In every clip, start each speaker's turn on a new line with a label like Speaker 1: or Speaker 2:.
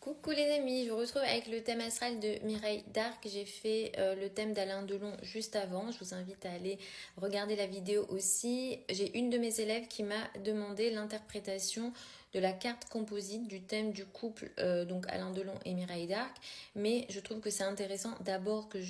Speaker 1: Coucou les amis, je vous retrouve avec le thème astral de Mireille Darc. J'ai fait le thème d'Alain Delon juste avant. Je vous invite à aller regarder la vidéo aussi. J'ai une de mes élèves qui m'a demandé l'interprétation de la carte composite du thème du couple, donc Alain Delon et Mireille Darc. Mais je trouve que c'est intéressant d'abord que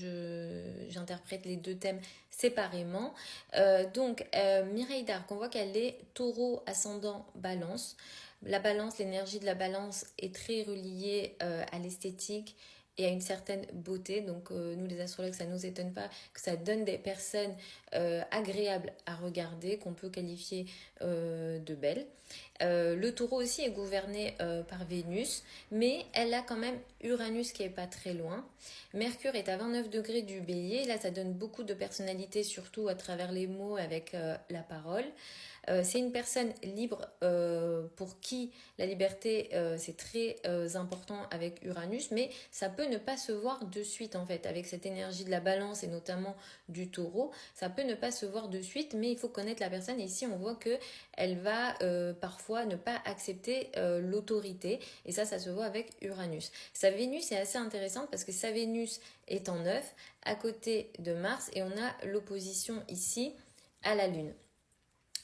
Speaker 1: j'interprète les deux thèmes séparément. Mireille Darc, on voit qu'elle est taureau ascendant balance. La balance, l'énergie de la balance est très reliée à l'esthétique et à une certaine beauté. Donc nous les astrologues, ça ne nous étonne pas que ça donne des personnes agréables à regarder, qu'on peut qualifier de belles. Le taureau aussi est gouverné par Vénus, mais elle a quand même Uranus qui est pas très loin. Mercure est à 29 degrés du bélier. Là, ça donne beaucoup de personnalité, surtout à travers les mots avec la parole. C'est une personne libre pour qui la liberté c'est très important avec Uranus, mais ça peut ne pas se voir de suite en fait avec cette énergie de la balance et notamment du taureau. Ça peut ne pas se voir de suite, mais il faut connaître la personne. Et ici, on voit que elle va parfois ne pas accepter l'autorité, et ça se voit avec Uranus. Sa Vénus est assez intéressante parce que sa Vénus est en 9 à côté de Mars, et on a l'opposition ici à la Lune.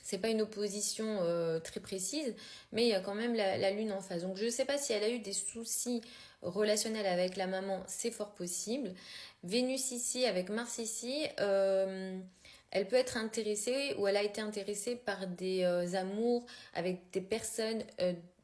Speaker 1: C'est pas une opposition très précise, mais il y a quand même la Lune en face. Donc je ne sais pas si elle a eu des soucis relationnels avec la maman, c'est fort possible. Vénus ici, avec Mars ici, elle peut être intéressée, ou elle a été intéressée par des amours avec des personnes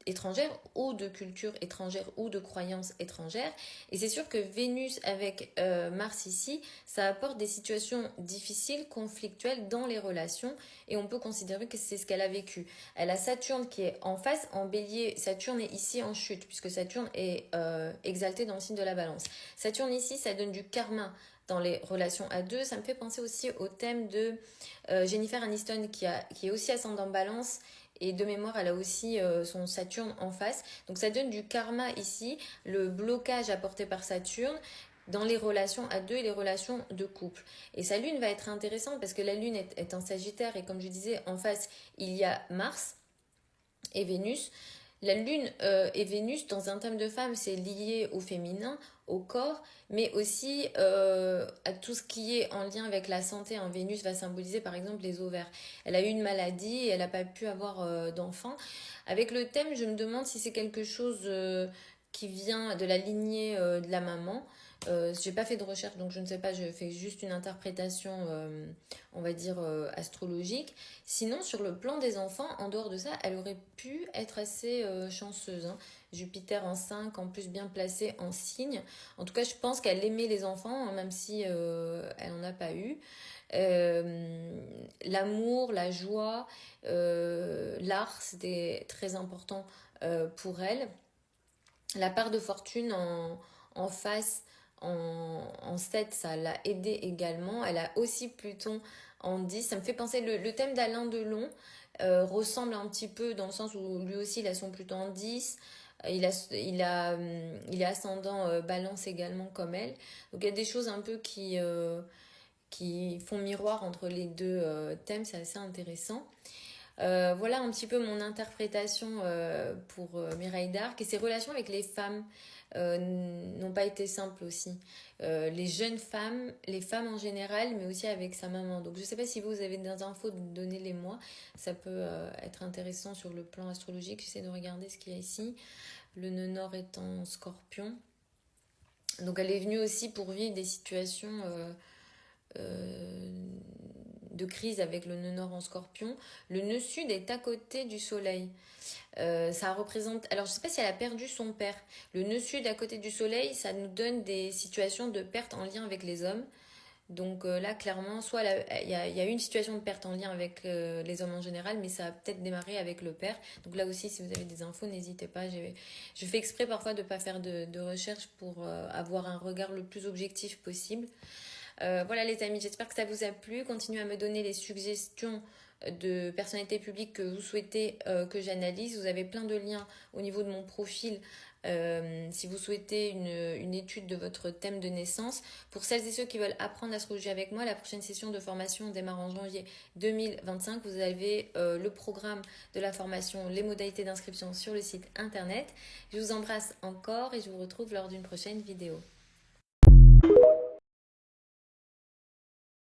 Speaker 1: étrangères ou de culture étrangère ou de croyances étrangères. Et c'est sûr que Vénus avec Mars ici, ça apporte des situations difficiles, conflictuelles dans les relations, et on peut considérer que c'est ce qu'elle a vécu. Elle a Saturne qui est en face, en bélier. Saturne est ici en chute, puisque Saturne est exalté dans le signe de la balance. Saturne ici, ça donne du karma dans les relations à deux. Ça me fait penser aussi au thème de Jennifer Aniston qui est aussi ascendant balance, et de mémoire elle a aussi son Saturne en face. Donc ça donne du karma ici, le blocage apporté par Saturne dans les relations à deux et les relations de couple. Et sa lune va être intéressante parce que la lune est en Sagittaire, et comme je disais, en face il y a Mars et Vénus. La Lune et Vénus, dans un thème de femme, c'est lié au féminin, au corps, mais aussi à tout ce qui est en lien avec la santé. Vénus va symboliser par exemple les ovaires. Elle a eu une maladie et elle n'a pas pu avoir d'enfant. Avec le thème, je me demande si c'est quelque chose qui vient de la lignée de la maman. J'ai pas fait de recherche, donc je ne sais pas, je fais juste une interprétation, on va dire, astrologique. Sinon, sur le plan des enfants, en dehors de ça, elle aurait pu être assez chanceuse, hein. Jupiter en 5, en plus bien placé en signe. En tout cas, je pense qu'elle aimait les enfants, hein, même si elle n'en a pas eu. L'amour, la joie, l'art, c'était très important pour elle. La part de fortune en face, en 7, ça l'a aidée également. Elle a aussi Pluton en 10. Ça me fait penser, le thème d'Alain Delon ressemble un petit peu dans le sens où lui aussi il a son Pluton en 10. Il est ascendant balance également comme elle. Donc il y a des choses un peu qui font miroir entre les deux thèmes, c'est assez intéressant. Voilà un petit peu mon interprétation pour Mireille Darc. Et ses relations avec les femmes n'ont pas été simples aussi. Les jeunes femmes, les femmes en général, mais aussi avec sa maman. Donc je ne sais pas si vous avez des infos, donnez-les-moi. Ça peut être intéressant sur le plan astrologique. J'essaie de regarder ce qu'il y a ici. Le nœud nord est en Scorpion. Donc elle est venue aussi pour vivre des situations de crise avec le nœud nord en Scorpion. Le nœud sud est à côté du soleil. Ça représente... Alors, je ne sais pas si elle a perdu son père. Le nœud sud à côté du soleil, ça nous donne des situations de perte en lien avec les hommes. Donc là, clairement, soit il y a eu une situation de perte en lien avec les hommes en général, mais ça a peut-être démarré avec le père. Donc là aussi, si vous avez des infos, n'hésitez pas. Je fais exprès parfois de ne pas faire de recherche pour avoir un regard le plus objectif possible. Voilà les amis, j'espère que ça vous a plu. Continuez à me donner les suggestions de personnalités publiques que vous souhaitez que j'analyse. Vous avez plein de liens au niveau de mon profil si vous souhaitez une étude de votre thème de naissance. Pour celles et ceux qui veulent apprendre l'astrologie avec moi, la prochaine session de formation démarre en janvier 2025. Vous avez le programme de la formation, les modalités d'inscription sur le site internet. Je vous embrasse encore et je vous retrouve lors d'une prochaine vidéo.